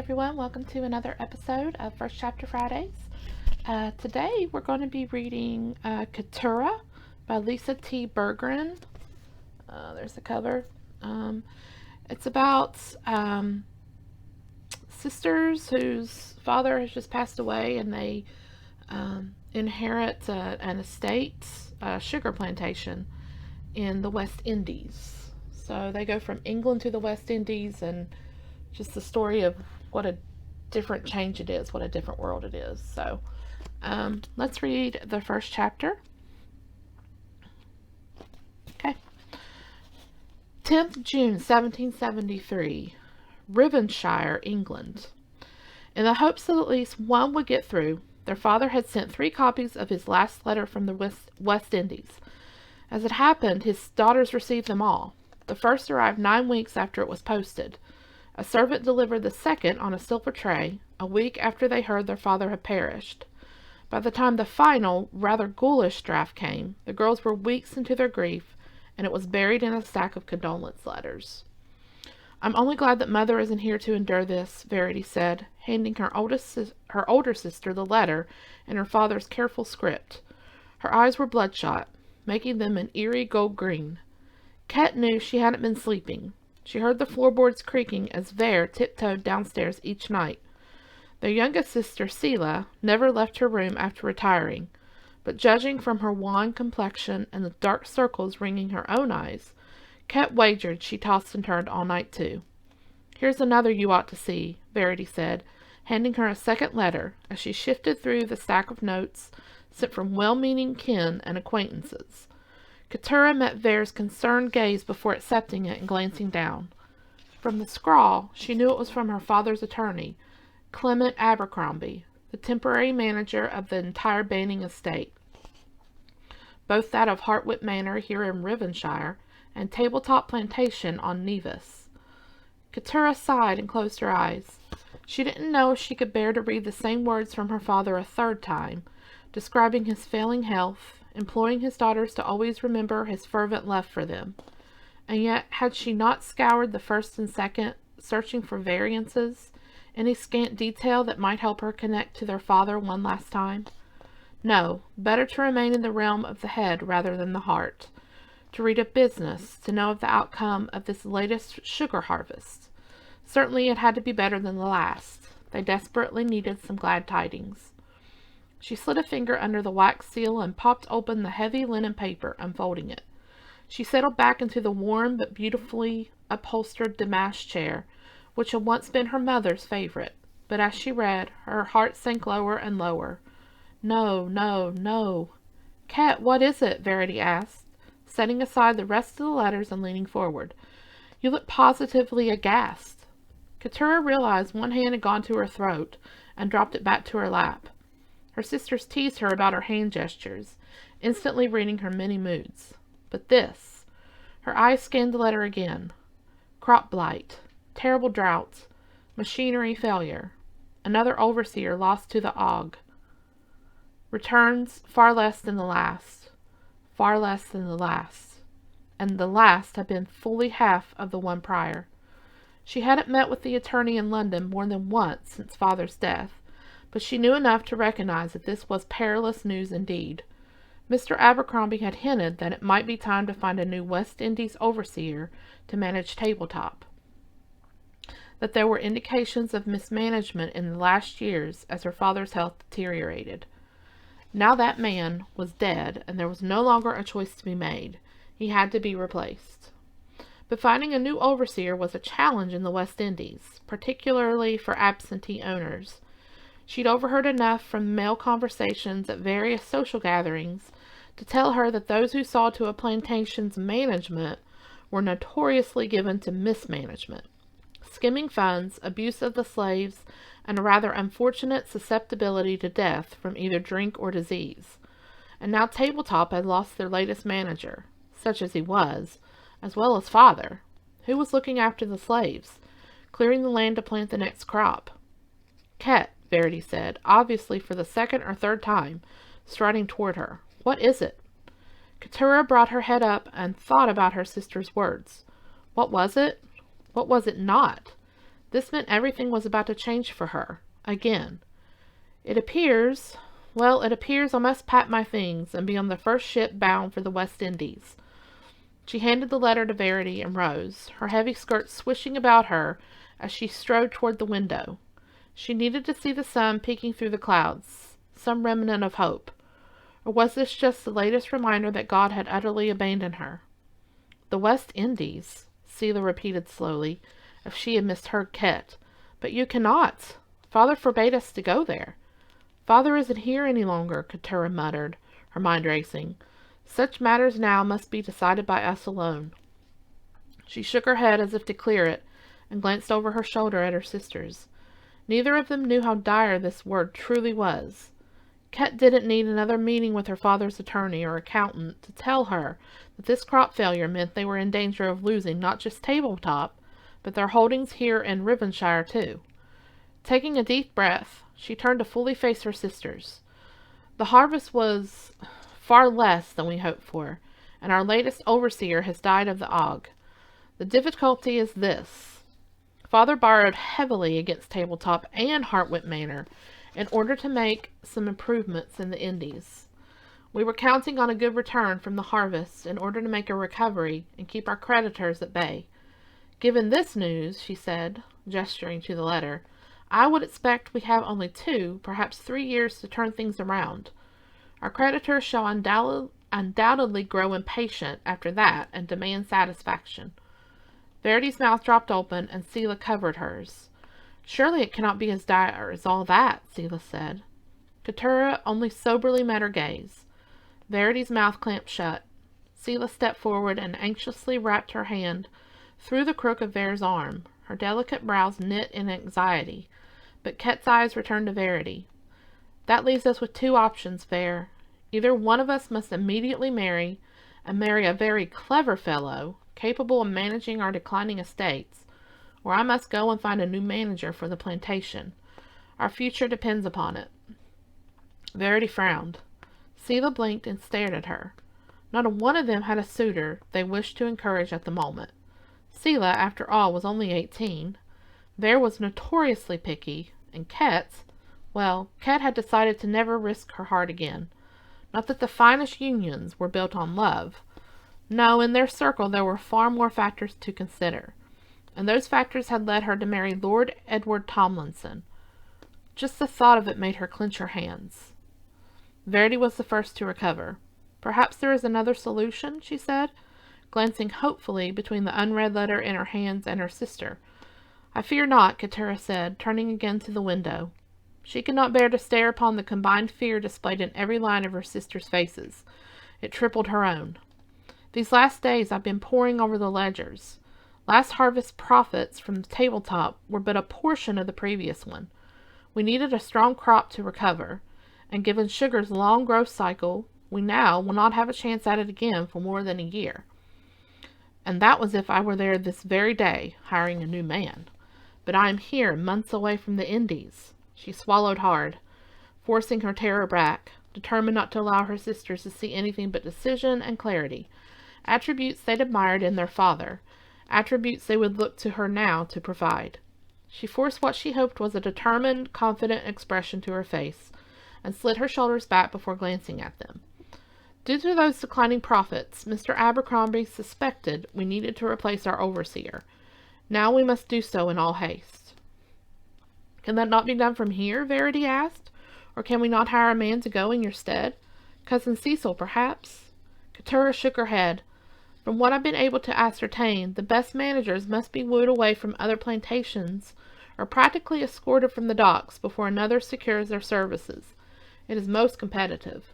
everyone. Welcome to another episode of First Chapter Fridays. Today we're going to be reading Keturah by Lisa T. Bergren. There's the cover. It's about sisters whose father has just passed away, and they inherit an estate, a sugar plantation in the West Indies. So they go from England to the West Indies, and just the story of what a different change it is, what a different world it is. So let's read the first chapter. Okay. 10th June 1773, Rivenshire, England. In the hopes that at least one would get through, their father had sent 3 copies of his last letter from the West Indies. As it happened, his daughters received them all. The first arrived 9 weeks after it was posted. A servant delivered the second on a silver tray, a week after they heard their father had perished. By the time the final, rather ghoulish draft came, the girls were weeks into their grief, and it was buried in a stack of condolence letters. "I'm only glad that Mother isn't here to endure this," Verity said, handing her older sister the letter in her father's careful script. Her eyes were bloodshot, making them an eerie gold green. Ket knew she hadn't been sleeping. She heard the floorboards creaking as Ver tiptoed downstairs each night. Their youngest sister, Selah, never left her room after retiring, but judging from her wan complexion and the dark circles ringing her own eyes, Ket wagered she tossed and turned all night too. "Here's another you ought to see," Verity said, handing her a second letter as she shifted through the stack of notes sent from well-meaning kin and acquaintances. Keturah met Ver's concerned gaze before accepting it and glancing down. From the scrawl, she knew it was from her father's attorney, Clement Abercrombie, the temporary manager of the entire Banning estate, both that of Hartwick Manor here in Rivenshire and Tabletop Plantation on Nevis. Keturah sighed and closed her eyes. She didn't know if she could bear to read the same words from her father a third time, describing his failing health, imploring his daughters to always remember his fervent love for them. And yet, had she not scoured the first and second, searching for variances, any scant detail that might help her connect to their father one last time? No, better to remain in the realm of the head rather than the heart. To read of business, to know of the outcome of this latest sugar harvest. Certainly it had to be better than the last. They desperately needed some glad tidings. She slid a finger under the wax seal and popped open the heavy linen paper, unfolding it. She settled back into the warm but beautifully upholstered damask chair, which had once been her mother's favorite. But as she read, her heart sank lower and lower. No, no, no. "Ket, what is it?" Verity asked, setting aside the rest of the letters and leaning forward. "You look positively aghast." Keturah realized one hand had gone to her throat and dropped it back to her lap. Her sisters teased her about her hand gestures, instantly reading her many moods. But this... Her eyes scanned the letter again. Crop blight, terrible drought, machinery failure, another overseer lost to the ague, returns far less than the last, far less than the last, and the last had been fully half of the one prior. She hadn't met with the attorney in London more than once since father's death, but she knew enough to recognize that this was perilous news indeed. Mr. Abercrombie had hinted that it might be time to find a new West Indies overseer to manage Tabletop, that there were indications of mismanagement in the last years as her father's health deteriorated. Now that man was dead, and there was no longer a choice to be made. He had to be replaced. But finding a new overseer was a challenge in the West Indies, particularly for absentee owners. She'd overheard enough from male conversations at various social gatherings to tell her that those who saw to a plantation's management were notoriously given to mismanagement, skimming funds, abuse of the slaves, and a rather unfortunate susceptibility to death from either drink or disease. And now Tabletop had lost their latest manager, such as he was, as well as father. Who was looking after the slaves, clearing the land to plant the next crop? "Ket," Verity said, obviously for the second or third time, striding toward her. "What is it?" Keturah brought her head up and thought about her sister's words. What was it? What was it not? This meant everything was about to change for her, again. It appears I must pack my things and be on the first ship bound for the West Indies. She handed the letter to Verity and rose, her heavy skirts swishing about her as she strode toward the window. She needed to see the sun peeking through the clouds, some remnant of hope. Or was this just the latest reminder that God had utterly abandoned her? The West Indies, Selah repeated slowly, if she had misheard Ket. But you cannot. Father forbade us to go there. Father isn't here any longer, Keturah muttered, her mind racing. Such matters now must be decided by us alone. She shook her head as if to clear it, and glanced over her shoulder at her sisters. Neither of them knew how dire this word truly was. Ket didn't need another meeting with her father's attorney or accountant to tell her that this crop failure meant they were in danger of losing not just Tabletop, but their holdings here in Rivenshire too. Taking a deep breath, she turned to fully face her sisters. The harvest was far less than we hoped for, and our latest overseer has died of the ague. The difficulty is this. Father borrowed heavily against Tabletop and Hartwick Manor in order to make some improvements in the Indies. We were counting on a good return from the harvest in order to make a recovery and keep our creditors at bay. Given this news, she said, gesturing to the letter, I would expect we have only 2, perhaps 3 years to turn things around. Our creditors shall undoubtedly grow impatient after that and demand satisfaction. Verity's mouth dropped open, and Selah covered hers. Surely it cannot be as dire as all that, Selah said. Keturah only soberly met her gaze. Verity's mouth clamped shut. Selah stepped forward and anxiously wrapped her hand through the crook of Ver's arm, her delicate brows knit in anxiety, but Ket's eyes returned to Verity. That leaves us with 2 options, Ver. Either one of us must immediately marry, and marry a very clever fellow, capable of managing our declining estates, or I must go and find a new manager for the plantation. Our future depends upon it. Verity frowned. Selah blinked and stared at her. Not a one of them had a suitor they wished to encourage at the moment. Selah, after all, was only 18. Ver was notoriously picky, and Ket had decided to never risk her heart again. Not that the finest unions were built on love. No, in their circle there were far more factors to consider, and those factors had led her to marry Lord Edward Tomlinson. Just the thought of it made her clench her hands. Verity was the first to recover. Perhaps there is another solution, she said, glancing hopefully between the unread letter in her hands and her sister. I fear not, Keturah said, turning again to the window. She could not bear to stare upon the combined fear displayed in every line of her sisters' faces. It tripled her own. These last days I've been poring over the ledgers. Last harvest's profits from the Tabletop were but a portion of the previous one. We needed a strong crop to recover, and given sugar's long growth cycle, we now will not have a chance at it again for more than a year. And that was if I were there this very day, hiring a new man. But I am here, months away from the Indies. She swallowed hard, forcing her terror back, determined not to allow her sisters to see anything but decision and clarity, attributes they'd admired in their father, attributes they would look to her now to provide. She forced what she hoped was a determined, confident expression to her face, and slid her shoulders back before glancing at them. Due to those declining profits, Mr. Abercrombie suspected we needed to replace our overseer. Now we must do so in all haste. Can that not be done from here? Verity asked. Or can we not hire a man to go in your stead? Cousin Cecil, perhaps? Keturah shook her head. From what I've been able to ascertain, the best managers must be wooed away from other plantations, or practically escorted from the docks before another secures their services. It is most competitive.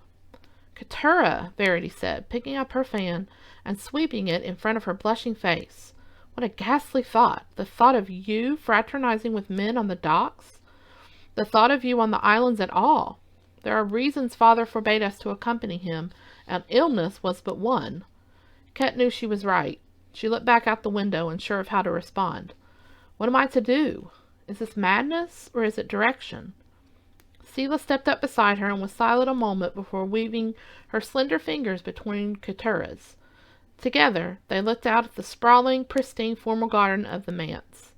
Keturah, Verity said, picking up her fan and sweeping it in front of her blushing face. What a ghastly thought! The thought of you fraternizing with men on the docks? The thought of you on the islands at all? There are reasons Father forbade us to accompany him, and illness was but one. Ket knew she was right. She looked back out the window, unsure of how to respond. What am I to do? Is this madness, or is it direction? Selah stepped up beside her and was silent a moment before weaving her slender fingers between Keturah's. Together, they looked out at the sprawling, pristine, formal garden of the manse.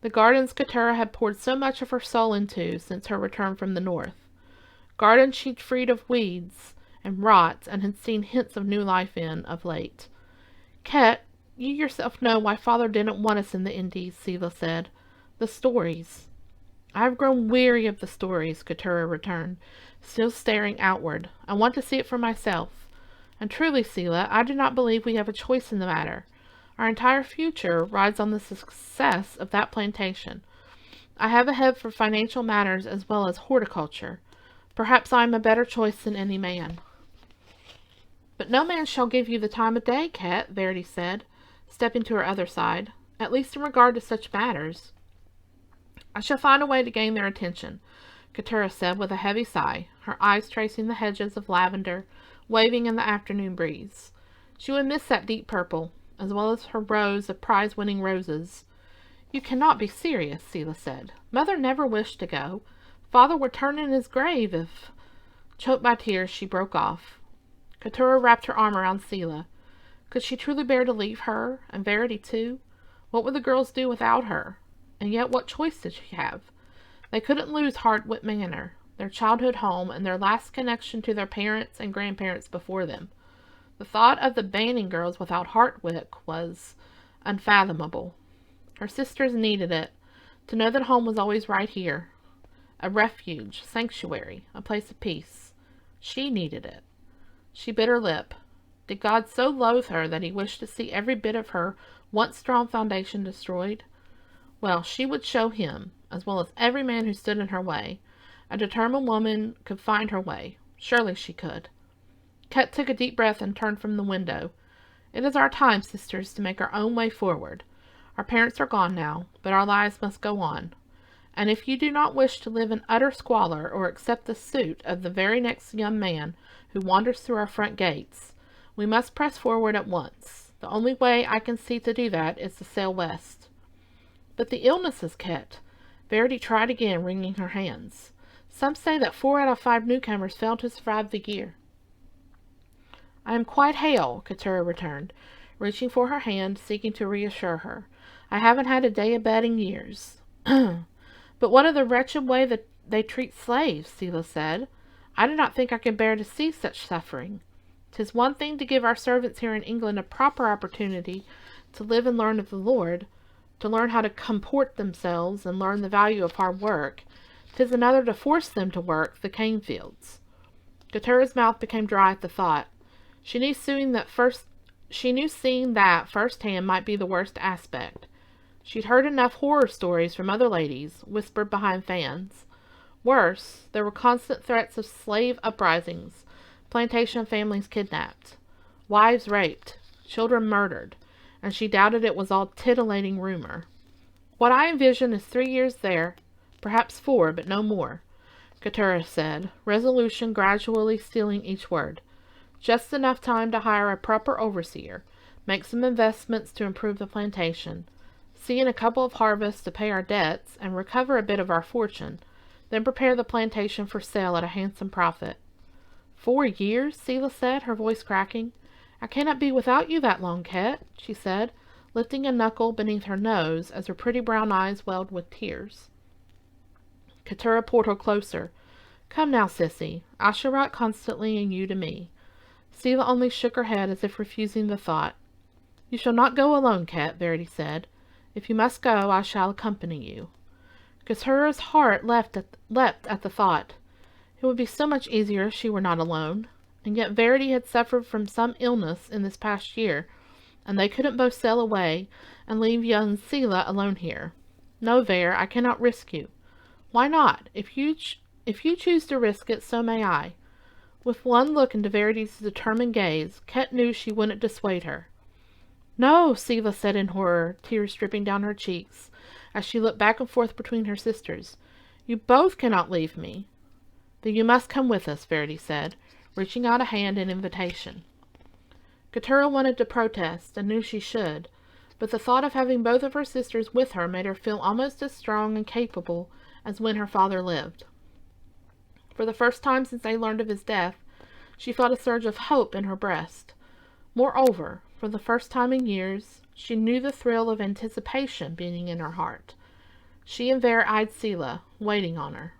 The gardens Keturah had poured so much of her soul into since her return from the north. Gardens she'd freed of weeds and rot and had seen hints of new life in of late. "Ket, you yourself know why Father didn't want us in the Indies," Selah said. "The stories." "I have grown weary of the stories," Keturah returned, still staring outward. "I want to see it for myself. And truly, Selah, I do not believe we have a choice in the matter. Our entire future rides on the success of that plantation. I have a head for financial matters as well as horticulture. Perhaps I am a better choice than any man." "But no man shall give you the time of day, Ket," Verity said, stepping to her other side, "at least in regard to such matters." "I shall find a way to gain their attention," Keturah said with a heavy sigh, her eyes tracing the hedges of lavender waving in the afternoon breeze. She would miss that deep purple, as well as her rows of prize-winning roses. "You cannot be serious," Selah said. "Mother never wished to go. Father would turn in his grave if—" Choked by tears, she broke off. Keturah wrapped her arm around Selah. Could she truly bear to leave her, and Verity too? What would the girls do without her? And yet what choice did she have? They couldn't lose Hardwick Manor, their childhood home, and their last connection to their parents and grandparents before them. The thought of the Banning girls without Hardwick was unfathomable. Her sisters needed it, to know that home was always right here. A refuge, sanctuary, a place of peace. She needed it. She bit her lip. Did God so loathe her that he wished to see every bit of her once strong foundation destroyed? Well, she would show him, as well as every man who stood in her way. A determined woman could find her way. Surely she could. Ket took a deep breath and turned from the window. "It is our time, sisters, to make our own way forward. Our parents are gone now, but our lives must go on. And if you do not wish to live in utter squalor or accept the suit of the very next young man who wanders through our front gates, we must press forward at once. The only way I can see to do that is to sail west." "But the illnesses, Ket." Verity tried again, wringing her hands. "Some say that 4 out of 5 newcomers fail to survive the year." "I am quite hale," Keturah returned, reaching for her hand, seeking to reassure her. "I haven't had a day of bed in years." "But what of the wretched way that they treat slaves?" Selah said. "I do not think I can bear to see such suffering. 'Tis one thing to give our servants here in England a proper opportunity to live and learn of the Lord, to learn how to comport themselves and learn the value of hard work. 'Tis another to force them to work the cane fields." Keturah's mouth became dry at the thought. She knew seeing that firsthand might be the worst aspect. She'd heard enough horror stories from other ladies, whispered behind fans. Worse, there were constant threats of slave uprisings, plantation families kidnapped, wives raped, children murdered, and she doubted it was all titillating rumor. "What I envision is 3 years there, perhaps 4, but no more," Keturah said, resolution gradually stealing each word. "Just enough time to hire a proper overseer, make some investments to improve the plantation, see in a couple of harvests to pay our debts, and recover a bit of our fortune, then prepare the plantation for sale at a handsome profit." "4 years?" Selah said, her voice cracking. "I cannot be without you that long, Ket," she said, lifting a knuckle beneath her nose as her pretty brown eyes welled with tears. Keturah pulled her closer. "Come now, sissy. I shall write constantly and you to me." Selah only shook her head as if refusing the thought. "You shall not go alone, Ket," Verity said. "If you must go, I shall accompany you." Keturah's heart leapt at the thought. It would be so much easier if she were not alone. And yet Verity had suffered from some illness in this past year, and they couldn't both sail away and leave young Selah alone here. "No, Ver, I cannot risk you." "Why not? If you choose to risk it, so may I." With one look into Verity's determined gaze, Ket knew she wouldn't dissuade her. "No," Selah said in horror, tears dripping down her cheeks, as she looked back and forth between her sisters. "You both cannot leave me." "Then you must come with us," Verity said, reaching out a hand in invitation. Keturah wanted to protest, and knew she should, but the thought of having both of her sisters with her made her feel almost as strong and capable as when her father lived. For the first time since they learned of his death, she felt a surge of hope in her breast. Moreover, for the first time in years, she knew the thrill of anticipation beating in her heart. She and Vera eyed Selah, waiting on her.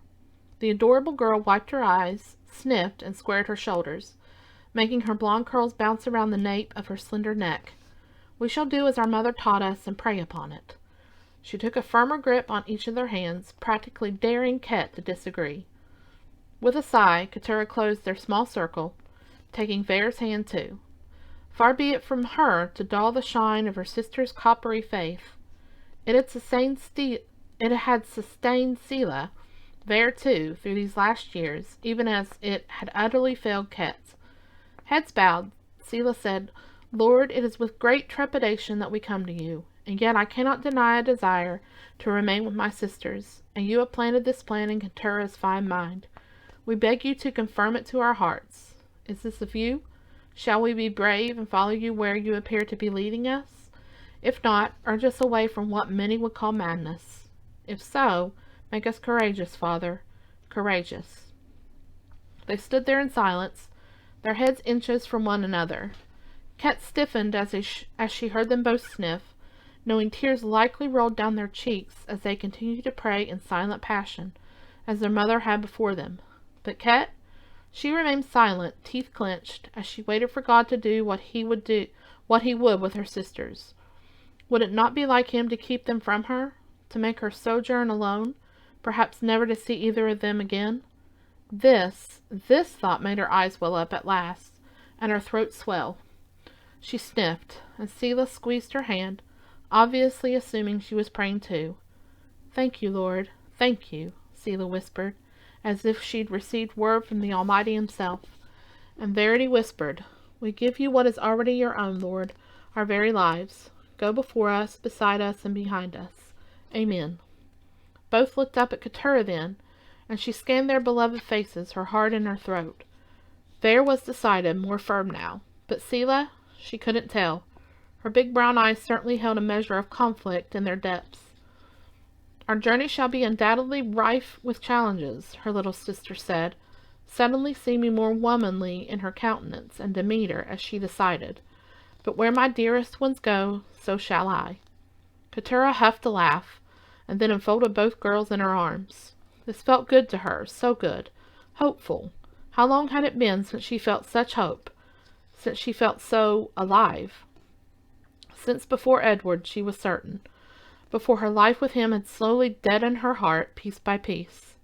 The adorable girl wiped her eyes, sniffed, and squared her shoulders, making her blonde curls bounce around the nape of her slender neck. We shall do as our mother taught us and pray upon it. She took a firmer grip on each of their hands, practically daring Ket to disagree. With a sigh, Keturah closed their small circle, taking Vera's hand too. Far be it from her to dull the shine of her sister's coppery faith. It had sustained Selah, Vera too, through these last years, even as it had utterly failed Ket. Heads bowed, Selah said, "Lord, it is with great trepidation that we come to you, and yet I cannot deny a desire to remain with my sisters, and you have planted this plan in Keturah's fine mind. We beg you to confirm it to our hearts. Is this of you? Shall we be brave and follow you where you appear to be leading us? If not, urge us away from what many would call madness. If so, make us courageous, Father, courageous." They stood there in silence, their heads inches from one another. Ket stiffened as she heard them both sniff, knowing tears likely rolled down their cheeks as they continued to pray in silent passion, as their mother had before them. But Ket, she remained silent, teeth clenched, as she waited for God to do what he would with her sisters. Would it not be like him to keep them from her, to make her sojourn alone, perhaps never to see either of them again? This thought made her eyes well up at last, and her throat swell. She sniffed, and Selah squeezed her hand, obviously assuming she was praying too. "Thank you, Lord, thank you," Selah whispered, as if she'd received word from the Almighty himself. And Verity whispered, "We give you what is already your own, Lord, our very lives. Go before us, beside us, and behind us. Amen." Both looked up at Keturah then, and she scanned their beloved faces, her heart in her throat. Vera was decided, more firm now, but Selah, she couldn't tell. Her big brown eyes certainly held a measure of conflict in their depths. "Our journey shall be undoubtedly rife with challenges," her little sister said, suddenly seeming more womanly in her countenance and demeanor as she decided. "But where my dearest ones go, so shall I." Keturah huffed a laugh, and then enfolded both girls in her arms. This felt good to her, so good, hopeful. How long had it been since she felt such hope, since she felt so alive? Since before Edward, she was certain. Before her life with him had slowly deadened her heart, piece by piece.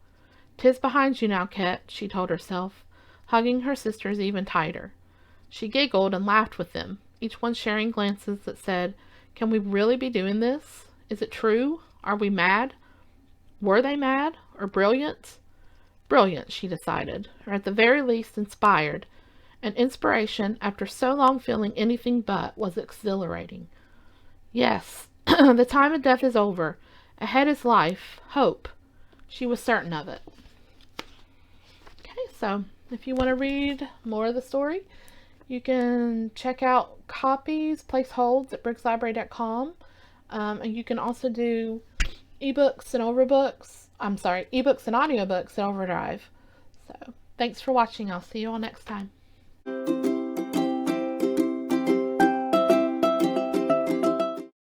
"'Tis behind you now, Ket," she told herself, hugging her sisters even tighter. She giggled and laughed with them, each one sharing glances that said, "Can we really be doing this? Is it true? Are we mad?" Were they mad? Or brilliant? Brilliant, she decided, or at the very least inspired. And inspiration, after so long feeling anything but, was exhilarating. Yes, the time of death is over. Ahead is life, hope. She was certain of it. Okay, so if you want to read more of the story, you can check out copies, place holds at briggslibrary.com. And you can also do ebooks and audiobooks at Overdrive. So thanks for watching. I'll see you all next time.